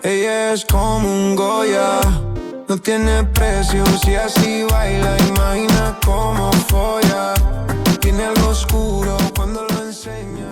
Ella es como un Goya, no tiene precio si así baila. Imagina cómo folla, tiene algo oscuro cuando lo enseña.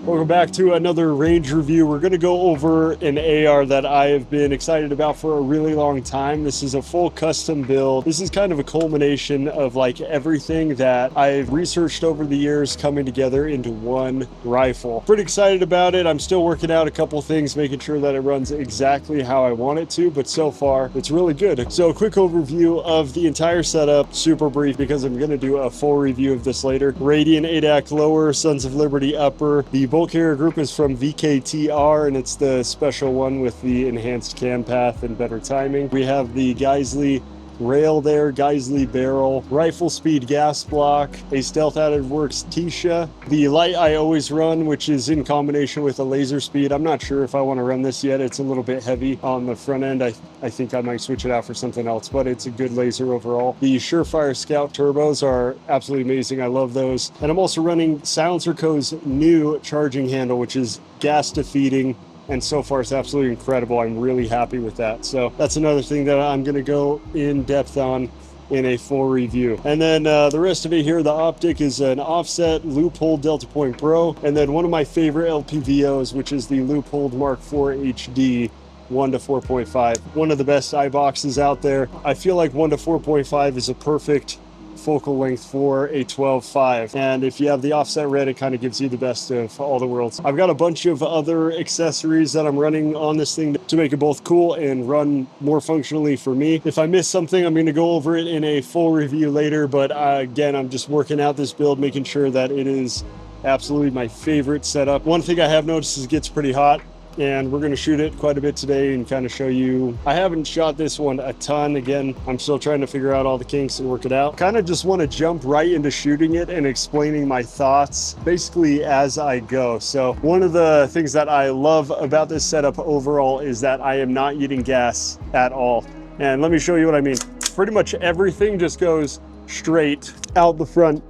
Welcome back to another range review. We're going to go over an AR that I have been excited about for a really long time. This is a full custom build. This is kind of a culmination of like everything that I've researched over the years coming together into one rifle. Pretty excited about it. I'm still working out a couple things, making sure that it runs exactly how I want it to, but so far it's really good. So a quick overview of the entire setup, super brief because I'm going to do a full review of this later. Radian ADAC lower, Sons of Liberty upper. The bolt carrier group is from VKTR, and it's the special one with the enhanced cam path and better timing. We have the Geissele rail there, Geissele barrel, rifle speed gas block, a Stealth Additive Works Tisha, the light I always run, which is in combination with a laser speed. I'm not sure if I want to run this yet. It's a little bit heavy on the front end. I think I might switch it out for something else, but it's a good laser overall. The SureFire Scout turbos are absolutely amazing. I love those. And I'm also running Silencer Co.'s new charging handle, which is gas defeating. And so far it's absolutely incredible. I'm really happy with that. So that's another thing that I'm going to go in depth on in a full review. And then the rest of it here, the optic is an offset loophole Delta Point Pro. And then one of my favorite LPVOs, which is the loophole Mark IV HD 1 to 4.5. One of the best eye boxes out there. I feel like 1 to 4.5 is a perfect focal length for a 12.5, and if you have the offset red, it kind of gives you the best of all the worlds. I've got a bunch of other accessories that I'm running on this thing to make it both cool and run more functionally for me. If I miss something, I'm going to go over it in a full review later, but again, I'm just working out this build, making sure that it is absolutely my favorite setup. One thing I have noticed is it gets pretty hot, and we're going to shoot it quite a bit today and kind of show you. I haven't shot this one a ton. Again, I'm still trying to figure out all the kinks and work it out. Kind of just want to jump right into shooting it and explaining my thoughts basically as I go. So one of the things that I love about this setup overall is that I am not eating gas at all. And let me show you what I mean. Pretty much everything just goes straight out the front.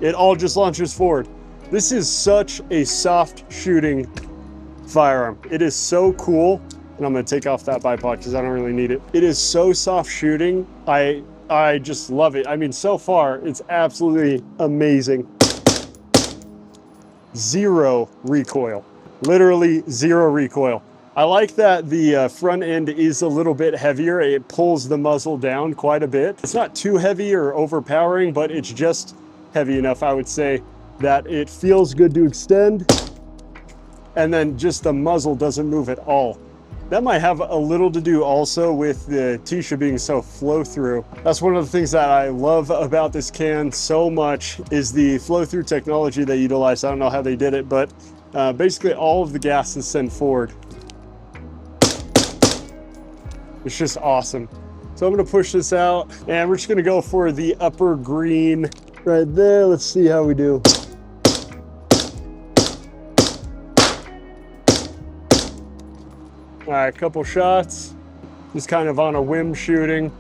It all just launches forward. This is such a soft shooting firearm. It is so cool. And I'm gonna take off that bipod because I don't really need it. It is so soft shooting. I just love it. I mean, so far, it's absolutely amazing. Zero recoil, literally zero recoil. I like that the front end is a little bit heavier. It pulls the muzzle down quite a bit. It's not too heavy or overpowering, but it's just heavy enough, I would say, that it feels good to extend, and then just the muzzle doesn't move at all. That might have a little to do also with the Tisha being so flow through. That's one of the things that I love about this can so much is the flow through technology they utilize. I don't know how they did it, but basically all of the gas is sent forward. It's just awesome. So I'm gonna push this out and we're just gonna go for the upper green right there. Let's see how we do. All right, a couple shots, just kind of on a whim shooting.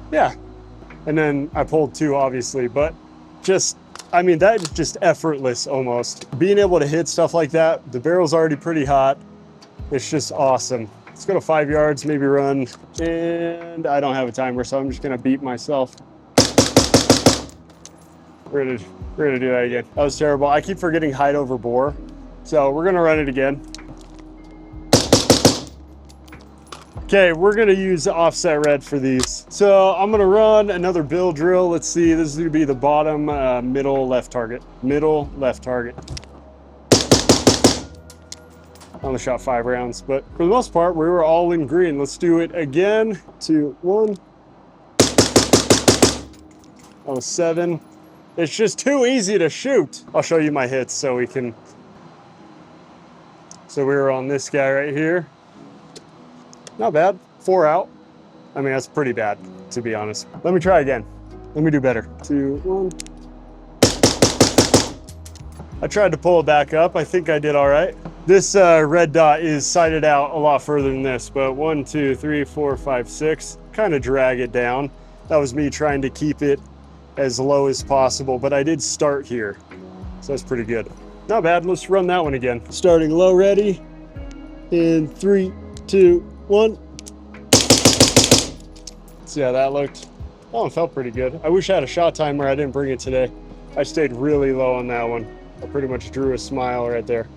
Yeah, and then I pulled two obviously, but just, I mean, that is just effortless almost. Being able to hit stuff like that, the barrel's already pretty hot. It's just awesome. Let's go to 5 yards, maybe run. And I don't have a timer, so I'm just gonna beat myself. We're gonna do that again. That was terrible. I keep forgetting height over bore. So we're gonna run it again. Okay, we're gonna use offset red for these. So I'm gonna run another bill drill. Let's see, this is gonna be the bottom middle left target. Middle left target. I only shot 5 rounds, but for the most part, we were all in green. Let's do it again. 2, 1. That was 7. It's just too easy to shoot. I'll show you my hits so we can. So we were on this guy right here. Not bad, 4 out. I mean, that's pretty bad, to be honest. Let me try again. Let me do better. 2, 1. I tried to pull it back up. I think I did all right. This red dot is sighted out a lot further than this, but 1, 2, 3, 4, 5, 6. Kind of drag it down. That was me trying to keep it as low as possible, but I did start here. So that's pretty good. Not bad. Let's run that one again. Starting low, ready. In 3, 2, 1. See how that looked? Oh, it felt pretty good. I wish I had a shot timer. I didn't bring it today. I stayed really low on that one. I pretty much drew a smile right there.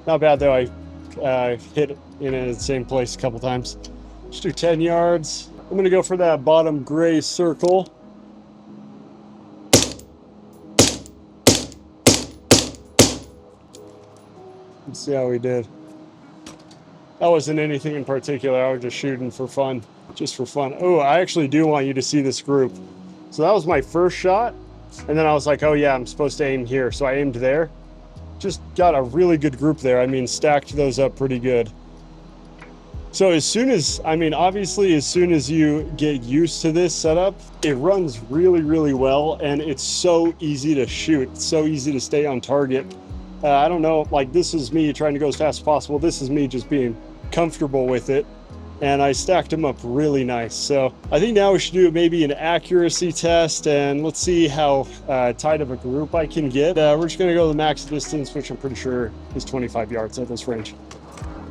Not bad though. I hit in the same place a couple times. Let's do 10 yards. I'm gonna go for that bottom gray circle. Let's see how we did. That wasn't anything in particular. I was just shooting for fun. Just for fun. Oh, I actually do want you to see this group. So that was my first shot. And then I was like, oh yeah, I'm supposed to aim here. So I aimed there. Just got a really good group there. I mean, stacked those up pretty good. So as soon as, I mean, obviously, as soon as you get used to this setup, it runs really, really well. And it's so easy to shoot. It's so easy to stay on target. I don't know, like this is me trying to go as fast as possible. This is me just being comfortable with it. And I stacked them up really nice. So I think now we should do maybe an accuracy test, and let's see how tight of a group I can get. We're just gonna go the max distance, which I'm pretty sure is 25 yards at this range.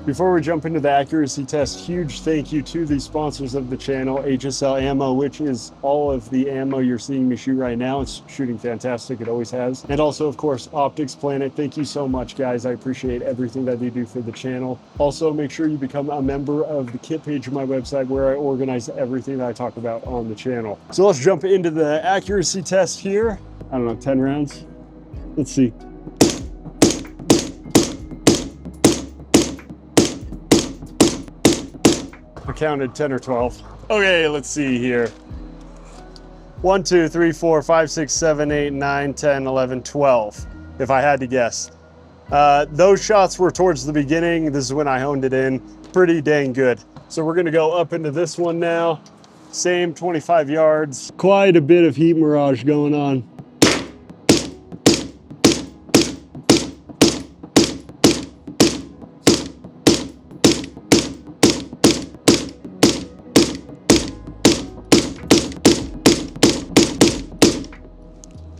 Before we jump into the accuracy test, huge thank you to the sponsors of the channel, HSL Ammo, which is all of the ammo you're seeing me shoot right now. It's shooting fantastic, it always has. And also, of course, OpticsPlanet. Thank you so much, guys. I appreciate everything that they do for the channel. Also, make sure you become a member of the kit page of my website where I organize everything that I talk about on the channel. So let's jump into the accuracy test here. I don't know, 10 rounds? Let's see. I counted 10 or 12. Okay, let's see here. 1, 2, 3, 4, 5, 6, 7, 8, 9, 10, 11, 12, if I had to guess. Those shots were towards the beginning. This is when I honed it in. Pretty dang good. So we're gonna go up into this one now. Same 25 yards. Quite a bit of heat mirage going on.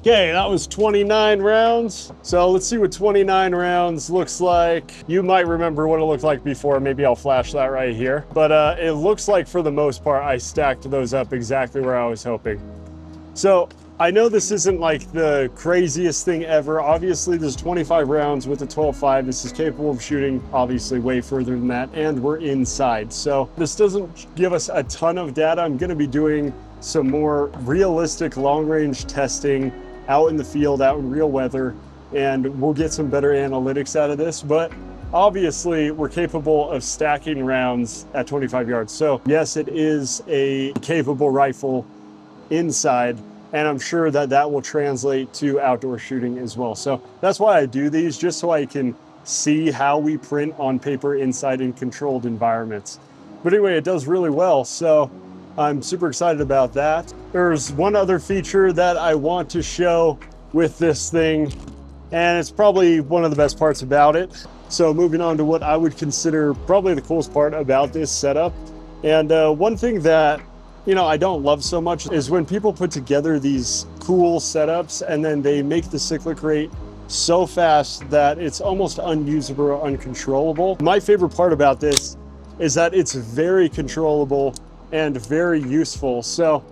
Okay, that was 29 rounds. So let's see what 29 rounds looks like. You might remember what it looked like before. Maybe I'll flash that right here. But it looks like for the most part, I stacked those up exactly where I was hoping. So I know this isn't like the craziest thing ever. Obviously, there's 25 rounds with a 12.5. This is capable of shooting obviously way further than that, and we're inside. So this doesn't give us a ton of data. I'm gonna be doing some more realistic long-range testing out in the field, out in real weather, and we'll get some better analytics out of this. But obviously, we're capable of stacking rounds at 25 yards. So yes, it is a capable rifle inside, and I'm sure that that will translate to outdoor shooting as well. So that's why I do these, just so I can see how we print on paper inside in controlled environments. But anyway, it does really well. So I'm super excited about that. There's one other feature that I want to show with this thing, and it's probably one of the best parts about it. So moving on to what I would consider probably the coolest part about this setup. And one thing that, you know, I don't love so much is when people put together these cool setups and then they make the cyclic rate so fast that it's almost unusable or uncontrollable. My favorite part about this is that it's very controllable and very useful. So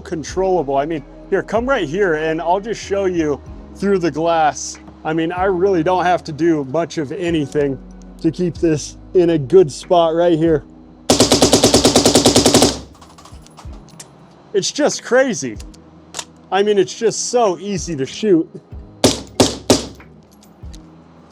controllable. I mean, here, come right here and I'll just show you through the glass. I mean, I really don't have to do much of anything to keep this in a good spot right here. It's just crazy. I mean, it's just so easy to shoot.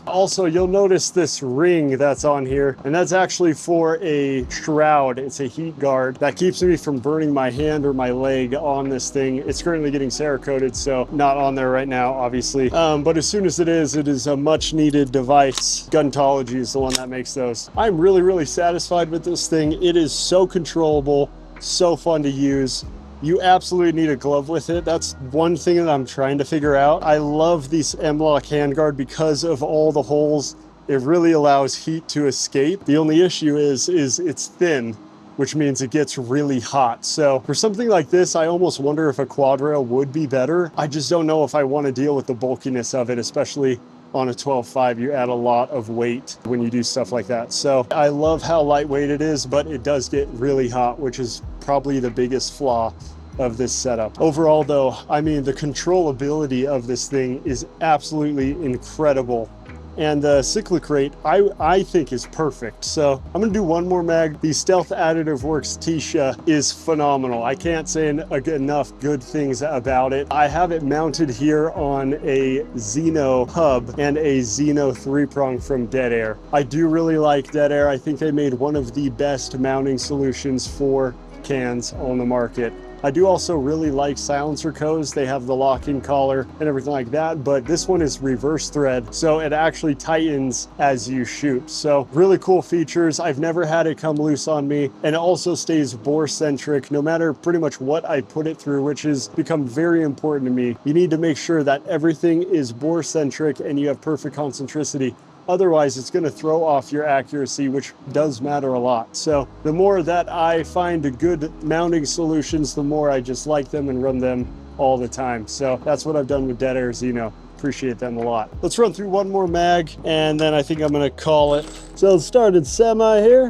Also, you'll notice this ring that's on here, and that's actually for a shroud. It's a heat guard that keeps me from burning my hand or my leg on this thing. It's currently getting Cerakoted, so not on there right now, obviously. But as soon as it is a much needed device. Guntology is the one that makes those. I'm really, really satisfied with this thing. It is so controllable, so fun to use. You absolutely need a glove with it. That's one thing that I'm trying to figure out. I love this M-LOK handguard because of all the holes. It really allows heat to escape. The only issue is it's thin, which means it gets really hot. So for something like this, I almost wonder if a quad rail would be better. I just don't know if I want to deal with the bulkiness of it, especially on a 12.5, you add a lot of weight when you do stuff like that. So I love how lightweight it is, but it does get really hot, which is probably the biggest flaw of this setup. Overall though, I mean, the controllability of this thing is absolutely incredible. And the cyclic rate, I think is perfect. So I'm gonna do one more mag. The Stealth Additive Works Tisha is phenomenal. I can't say enough good things about it. I have it mounted here on a Xeno hub and a Xeno 3-prong from Dead Air. I do really like Dead Air. I think they made one of the best mounting solutions for cans on the market. I do also really like silencer codes. They have the lock-in collar and everything like that, but this one is reverse thread, so it actually tightens as you shoot. So really cool features. I've never had it come loose on me, and it also stays bore-centric no matter pretty much what I put it through, which has become very important to me. You need to make sure that everything is bore-centric and you have perfect concentricity. Otherwise, it's going to throw off your accuracy, which does matter a lot. So the more that I find good mounting solutions, the more I just like them and run them all the time. So that's what I've done with Dead Air Xeno. Appreciate them a lot. Let's run through one more mag, and then I think I'm going to call it. So it started semi here.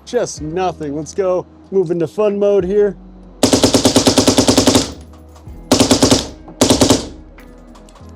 Just nothing. Let's go move into fun mode here.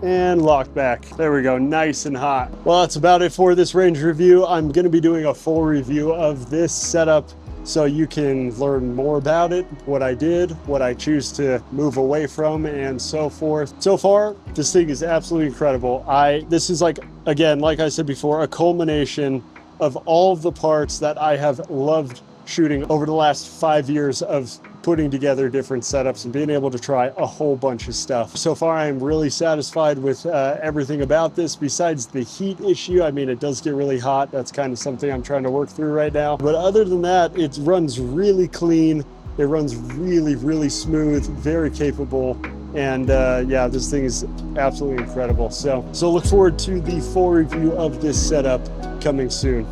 And lock back. There we go, nice and hot. Well, that's about it for this range review. I'm gonna be doing a full review of this setup so you can learn more about it, what I did, what I choose to move away from, and so forth. So far, this thing is absolutely incredible. This is like, again, like I said before, a culmination of all of the parts that I have loved shooting over the last 5 years of putting together different setups and being able to try a whole bunch of stuff. So far, I'm really satisfied with everything about this besides the heat issue. I mean, it does get really hot. That's kind of something I'm trying to work through right now. But other than that, it runs really clean. It runs really, really smooth, very capable. And yeah, this thing is absolutely incredible. So look forward to the full review of this setup coming soon.